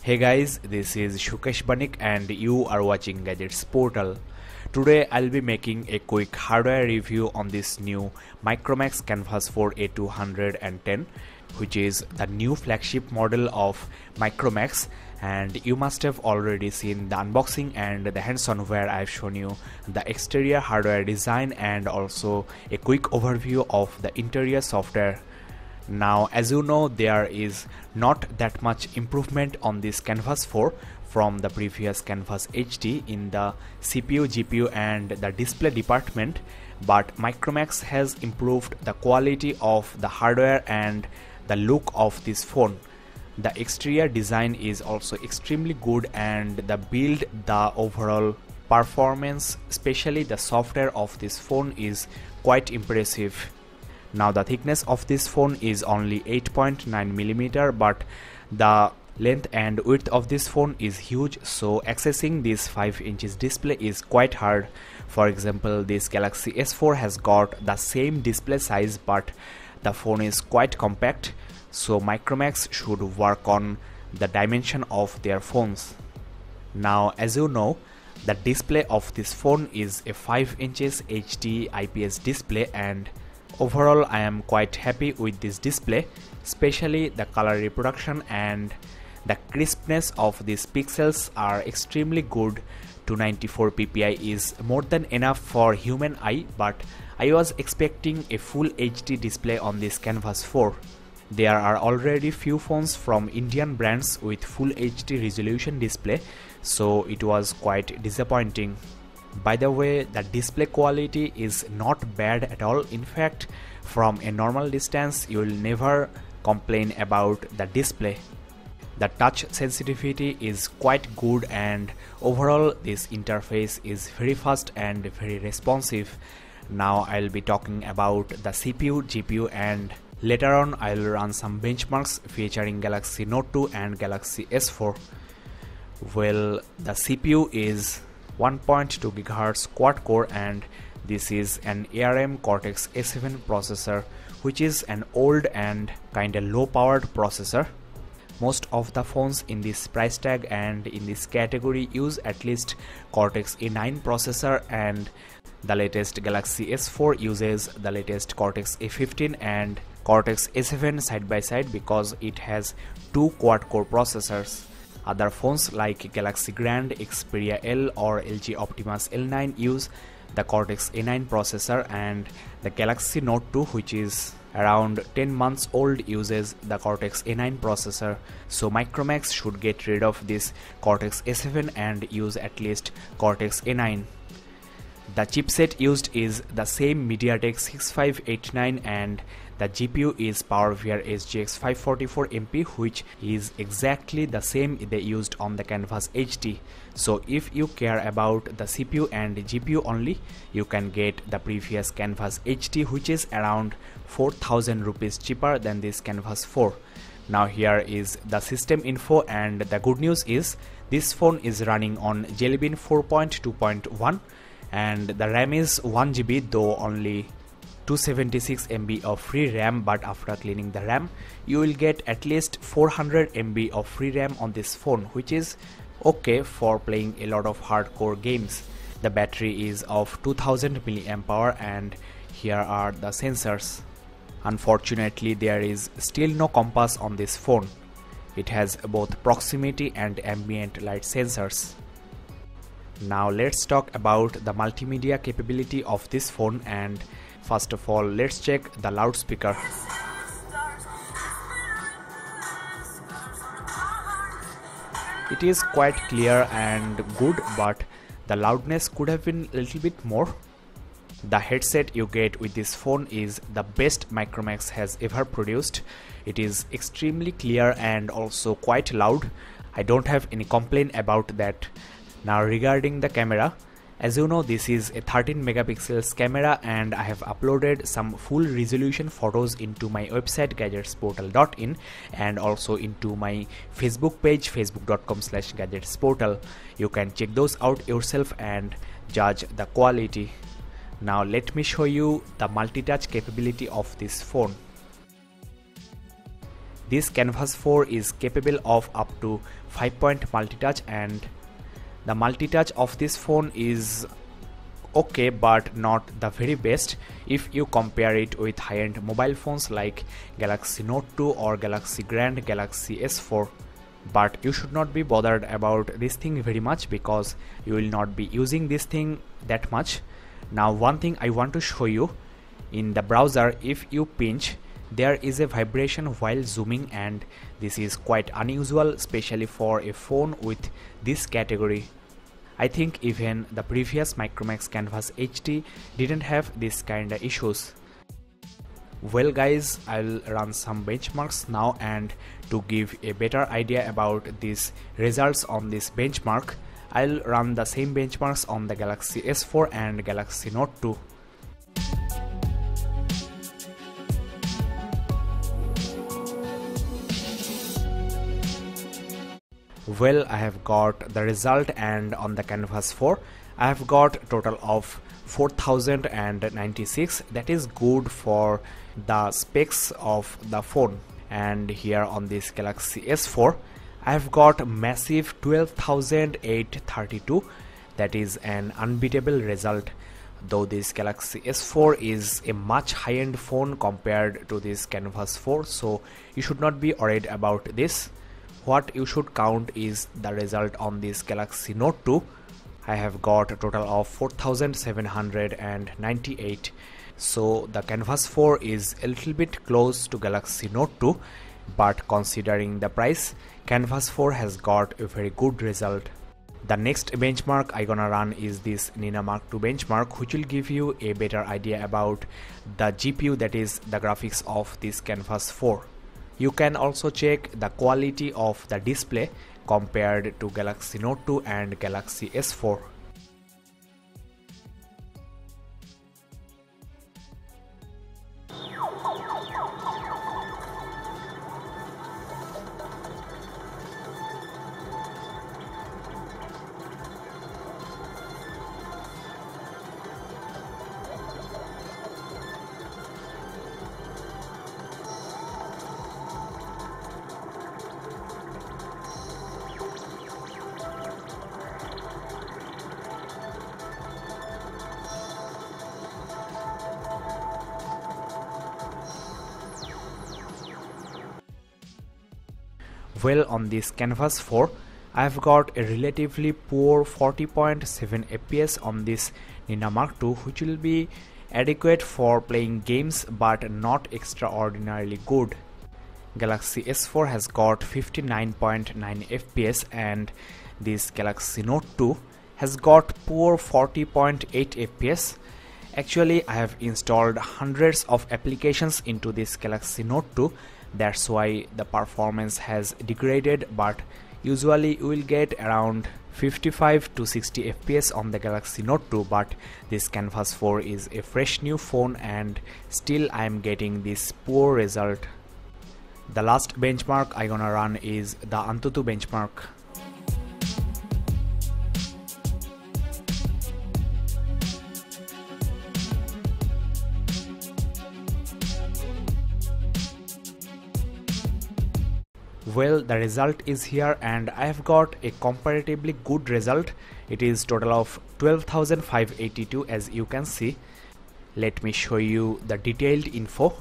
Hey guys, this is Sukesh Banik and you are watching Gadgets Portal. Today I'll be making a quick hardware review on this new Micromax Canvas 4 A210, which is the new flagship model of Micromax, and you must have already seen the unboxing and the hands-on where I've shown you the exterior hardware design and also a quick overview of the interior software. Now, as you know, there is not that much improvement on this Canvas 4 from the previous Canvas HD in the CPU, GPU and the display department, but Micromax has improved the quality of the hardware and the look of this phone. The exterior design is also extremely good, and the build, the overall performance, especially the software of this phone is quite impressive. Now the thickness of this phone is only 8.9mm, but the length and width of this phone is huge, so accessing this 5 inches display is quite hard. For example, this Galaxy S4 has got the same display size, but the phone is quite compact, so Micromax should work on the dimension of their phones. Now, as you know, the display of this phone is a 5 inches HD IPS display, and overall I am quite happy with this display, especially the color reproduction and the crispness of these pixels are extremely good. 294 ppi is more than enough for human eye, but I was expecting a full HD display on this Canvas 4. There are already few phones from Indian brands with full HD resolution display, so it was quite disappointing. By the way, the display quality is not bad at all. In fact, from a normal distance you will never complain about the display. The touch sensitivity is quite good, and overall this interface is very fast and very responsive. Now I'll be talking about the CPU, GPU, and later on I'll run some benchmarks featuring Galaxy Note 2 and Galaxy S4. Well, the CPU is 1.2 GHz quad core, and this is an ARM Cortex A7 processor, which is an old and kinda low powered processor. Most of the phones in this price tag and in this category use at least Cortex A9 processor, and the latest Galaxy S4 uses the latest Cortex A15 and Cortex A7 side by side because it has two quad core processors. Other phones like Galaxy Grand, Xperia L or LG Optimus L9 use the Cortex A9 processor, and the Galaxy Note 2, which is around 10 months old, uses the Cortex A9 processor. So Micromax should get rid of this Cortex A7 and use at least Cortex A9. The chipset used is the same MediaTek 6589, and the GPU is PowerVR SGX 544MP, which is exactly the same they used on the Canvas HD. So if you care about the CPU and GPU only, you can get the previous Canvas HD, which is around 4000 rupees cheaper than this Canvas 4. Now here is the system info, and the good news is this phone is running on Jelly Bean 4.2.1 and the RAM is 1GB, though only 276 MB of free RAM, but after cleaning the RAM you will get at least 400 MB of free RAM on this phone, which is okay for playing a lot of hardcore games. The battery is of 2000 mAh, and here are the sensors. Unfortunately, there is still no compass on this phone. It has both proximity and ambient light sensors. Now let's talk about the multimedia capability of this phone, and first of all let's check the loudspeaker. It is quite clear and good, but the loudness could have been a little bit more. The headset you get with this phone is the best Micromax has ever produced. It is extremely clear and also quite loud. I don't have any complaint about that. Now regarding the camera, as you know, this is a 13 megapixels camera, and I have uploaded some full resolution photos into my website gadgetsportal.in and also into my Facebook page facebook.com/gadgetsportal. You can check those out yourself and judge the quality. Now let me show you the multi-touch capability of this phone. This Canvas 4 is capable of up to 5-point multitouch, and the multitouch of this phone is okay but not the very best if you compare it with high-end mobile phones like Galaxy Note 2 or Galaxy Grand, Galaxy S4. But you should not be bothered about this thing very much because you will not be using this thing that much. Now one thing I want to show you, in the browser if you pinch, there is a vibration while zooming, and this is quite unusual, especially for a phone with this category. I think even the previous Micromax Canvas HD didn't have this kind of issues. Well guys, I'll run some benchmarks now, and to give a better idea about these results on this benchmark, I'll run the same benchmarks on the Galaxy S4 and Galaxy Note 2. Well, I have got the result, and on the Canvas 4 I have got a total of 4096. That is good for the specs of the phone. And here on this Galaxy S4 I have got massive 12,832. That is an unbeatable result. Though this Galaxy S4 is a much high-end phone compared to this Canvas 4, so you should not be worried about this. What you should count is the result on this Galaxy Note 2. I have got a total of 4798. So the Canvas 4 is a little bit close to Galaxy Note 2, but considering the price, Canvas 4 has got a very good result. The next benchmark I gonna run is this Nina Mark II benchmark, which will give you a better idea about the GPU, that is the graphics of this Canvas 4. You can also check the quality of the display compared to Galaxy Note 2 and Galaxy S4. Well, on this Canvas 4 I have got a relatively poor 40.7 FPS on this Nina Mark II, which will be adequate for playing games but not extraordinarily good. Galaxy S4 has got 59.9 FPS, and this Galaxy Note 2 has got poor 40.8 FPS. Actually, I have installed hundreds of applications into this Galaxy Note 2. That's why the performance has degraded, but usually you will get around 55 to 60 FPS on the Galaxy Note 2, but this Canvas 4 is a fresh new phone and still I am getting this poor result. The last benchmark I gonna run is the Antutu benchmark. Well, the result is here, and I have got a comparatively good result. It is total of 12,582, as you can see. Let me show you the detailed info.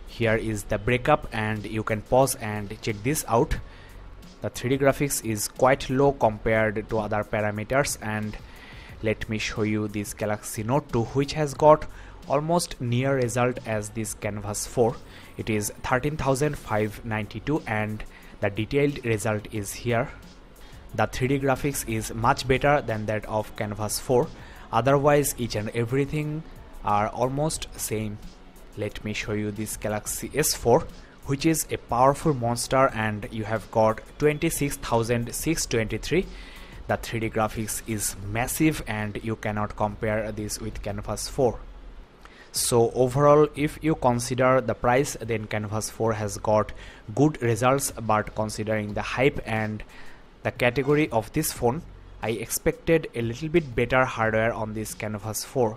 Here is the breakup, and you can pause and check this out. The 3D graphics is quite low compared to other parameters, and let me show you this Galaxy Note 2, which has got almost near result as this Canvas 4. It is 13,592, and the detailed result is here. The 3D graphics is much better than that of Canvas 4. Otherwise, each and everything are almost same. Let me show you this Galaxy S4, which is a powerful monster, and you have got 26,623. The 3D graphics is massive, and you cannot compare this with Canvas 4. So overall, if you consider the price, then Canvas 4 has got good results, but considering the hype and the category of this phone, I expected a little bit better hardware on this Canvas 4.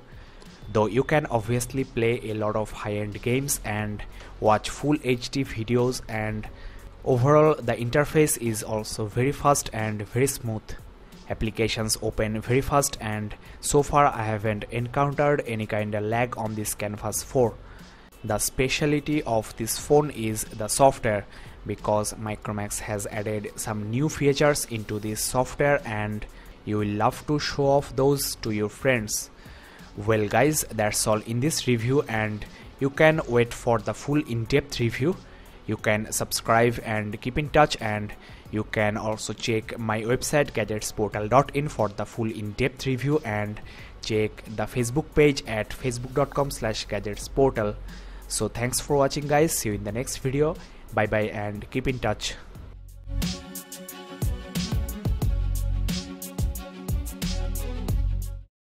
though you can obviously play a lot of high-end games and watch full HD videos, and overall the interface is also very fast and very smooth. Applications open very fast, and so far I haven't encountered any kind of lag on this Canvas 4. The specialty of this phone is the software, because Micromax has added some new features into this software and you will love to show off those to your friends. Well guys, that's all in this review, and you can wait for the full in-depth review. You can subscribe and keep in touch, and you can also check my website gadgetsportal.in for the full in-depth review, and check the Facebook page at facebook.com/gadgetsportal. So thanks for watching guys, see you in the next video. Bye bye and keep in touch.